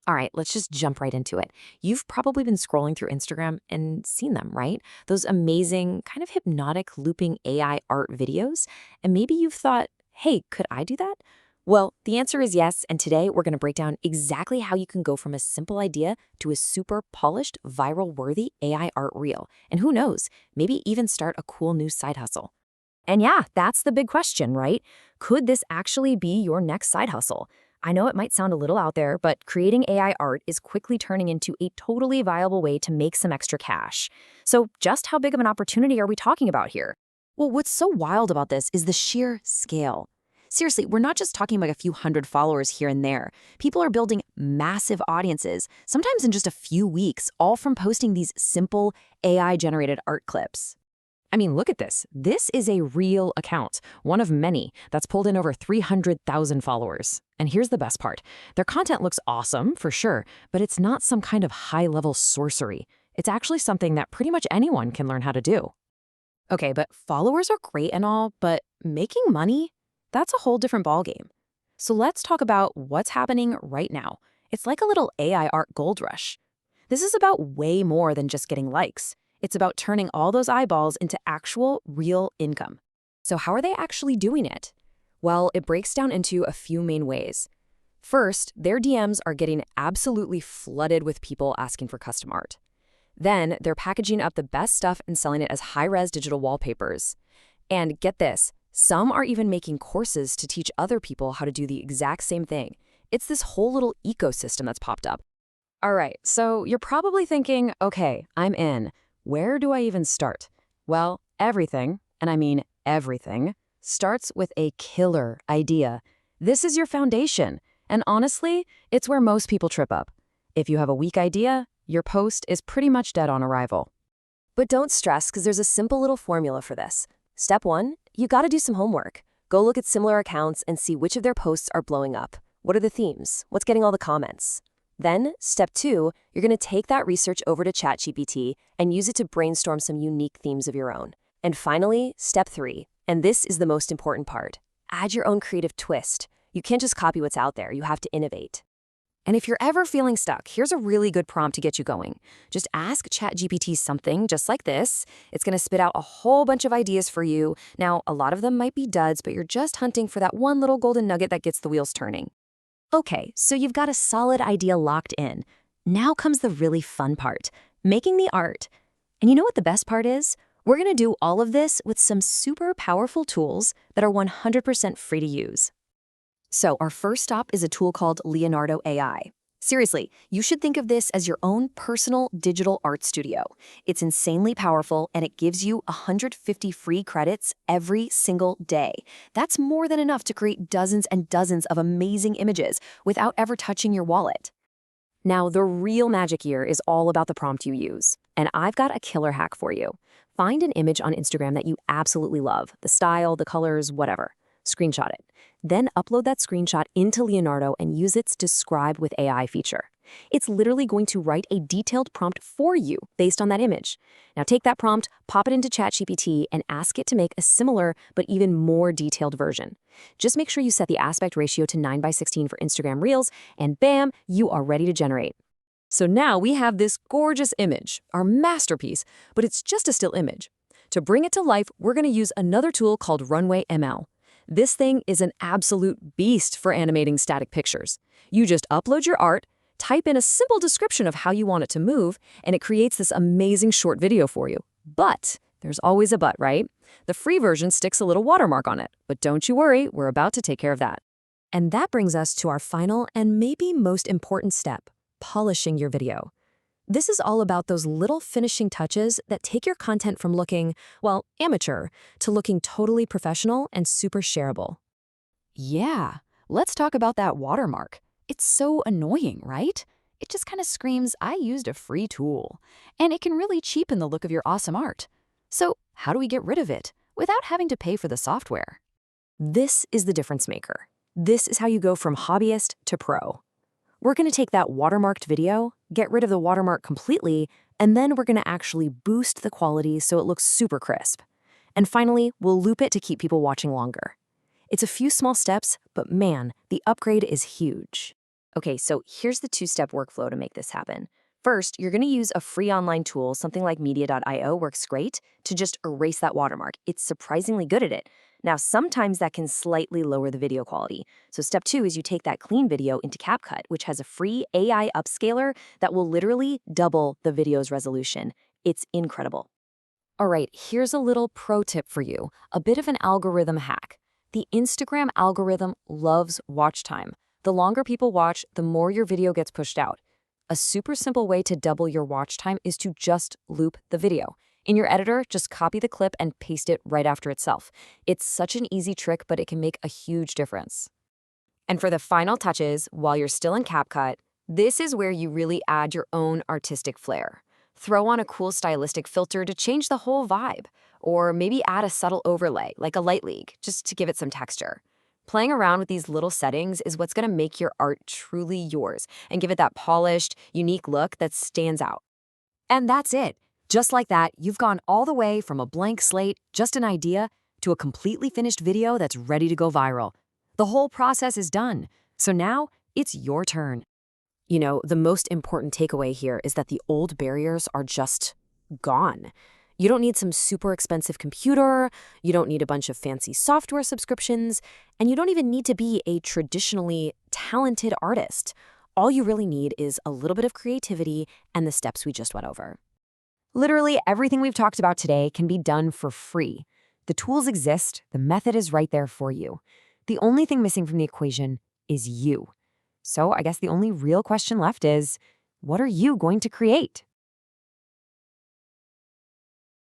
All right, let's just jump right into it. You've probably been scrolling through Instagram and seen them, right? Those amazing, kind of hypnotic looping AI art videos. And maybe you've thought, hey, could I do that? Well, the answer is yes, and today we're going to break down exactly how you can go from a simple idea to a super polished, viral-worthy AI art reel. And who knows, maybe even start a cool new side hustle. And yeah, that's the big question, right? Could this actually be your next side hustle? I know it might sound a little out there, but creating AI art is quickly turning into a totally viable way to make some extra cash. So just how big of an opportunity are we talking about here? Well, what's so wild about this is the sheer scale. Seriously, we're not just talking about a few hundred followers here and there. People are building massive audiences, sometimes in just a few weeks, all from posting these simple AI-generated art clips. I mean, look at this. This is a real account, one of many, that's pulled in over 300,000 followers. And here's the best part. Their content looks awesome, for sure, but it's not some kind of high-level sorcery. It's actually something that pretty much anyone can learn how to do. Okay, but followers are great and all, but making money? That's a whole different ballgame. So let's talk about what's happening right now. It's like a little AI art gold rush. This is about way more than just getting likes. It's about turning all those eyeballs into actual, real income. So how are they actually doing it? Well, it breaks down into a few main ways. First, their DMs are getting absolutely flooded with people asking for custom art. Then, they're packaging up the best stuff and selling it as high-res digital wallpapers. And get this, some are even making courses to teach other people how to do the exact same thing. It's this whole little ecosystem that's popped up. All right, so you're probably thinking, okay, I'm in. Where do I even start? Well, everything, and I mean everything, starts with a killer idea. This is your foundation, and honestly, it's where most people trip up. If you have a weak idea, your post is pretty much dead on arrival. But don't stress, because there's a simple little formula for this. Step 1, you gotta do some homework. Go look at similar accounts and see which of their posts are blowing up. What are the themes? What's getting all the comments? Then, step 2, you're going to take that research over to ChatGPT and use it to brainstorm some unique themes of your own. And finally, step 3, and this is the most important part. Add your own creative twist. You can't just copy what's out there, you have to innovate. And if you're ever feeling stuck, here's a really good prompt to get you going. Just ask ChatGPT something just like this. It's going to spit out a whole bunch of ideas for you. Now, a lot of them might be duds, but you're just hunting for that one little golden nugget that gets the wheels turning. Okay, so you've got a solid idea locked in. Now comes the really fun part, making the art. And you know what the best part is? We're going to do all of this with some super powerful tools that are 100% free to use. So our first stop is a tool called Leonardo AI. Seriously, you should think of this as your own personal digital art studio. It's insanely powerful, and it gives you 150 free credits every single day. That's more than enough to create dozens and dozens of amazing images without ever touching your wallet. Now, the real magic here is all about the prompt you use. And I've got a killer hack for you. Find an image on Instagram that you absolutely love, the style, the colors, whatever. Screenshot it. Then upload that screenshot into Leonardo and use its Describe with AI feature. It's literally going to write a detailed prompt for you based on that image. Now take that prompt, pop it into ChatGPT, and ask it to make a similar but even more detailed version. Just make sure you set the aspect ratio to 9:16 for Instagram Reels, and bam, you are ready to generate. So now we have this gorgeous image, our masterpiece, but it's just a still image. To bring it to life, we're going to use another tool called Runway ML. This thing is an absolute beast for animating static pictures. You just upload your art, type in a simple description of how you want it to move, and it creates this amazing short video for you. But there's always a but, right? The free version sticks a little watermark on it, but don't you worry, we're about to take care of that. And that brings us to our final and maybe most important step, polishing your video. This is all about those little finishing touches that take your content from looking, well, amateur, to looking totally professional and super shareable. Yeah, let's talk about that watermark. It's so annoying, right? It just kind of screams, I used a free tool. And it can really cheapen the look of your awesome art. So how do we get rid of it without having to pay for the software? This is the difference maker. This is how you go from hobbyist to pro. We're going to take that watermarked video, get rid of the watermark completely, and then we're going to actually boost the quality so it looks super crisp. And finally, we'll loop it to keep people watching longer. It's a few small steps, but man, the upgrade is huge. Okay, so here's the two-step workflow to make this happen. First, you're going to use a free online tool, something like media.io works great, to just erase that watermark. It's surprisingly good at it. Now, sometimes that can slightly lower the video quality. So step two is you take that clean video into CapCut, which has a free AI upscaler that will literally double the video's resolution. It's incredible. All right, here's a little pro tip for you, a bit of an algorithm hack. The Instagram algorithm loves watch time. The longer people watch, the more your video gets pushed out. A super simple way to double your watch time is to just loop the video. In your editor, just copy the clip and paste it right after itself. It's such an easy trick, but it can make a huge difference. And for the final touches, while you're still in CapCut, this is where you really add your own artistic flair. Throw on a cool stylistic filter to change the whole vibe, or maybe add a subtle overlay, like a light leak, just to give it some texture. Playing around with these little settings is what's going to make your art truly yours and give it that polished, unique look that stands out. And that's it. Just like that, you've gone all the way from a blank slate, just an idea, to a completely finished video that's ready to go viral. The whole process is done. So now it's your turn. You know, the most important takeaway here is that the old barriers are just gone. You don't need some super expensive computer, you don't need a bunch of fancy software subscriptions, and you don't even need to be a traditionally talented artist. All you really need is a little bit of creativity and the steps we just went over. Literally everything we've talked about today can be done for free. The tools exist, the method is right there for you. The only thing missing from the equation is you. So I guess the only real question left is, what are you going to create?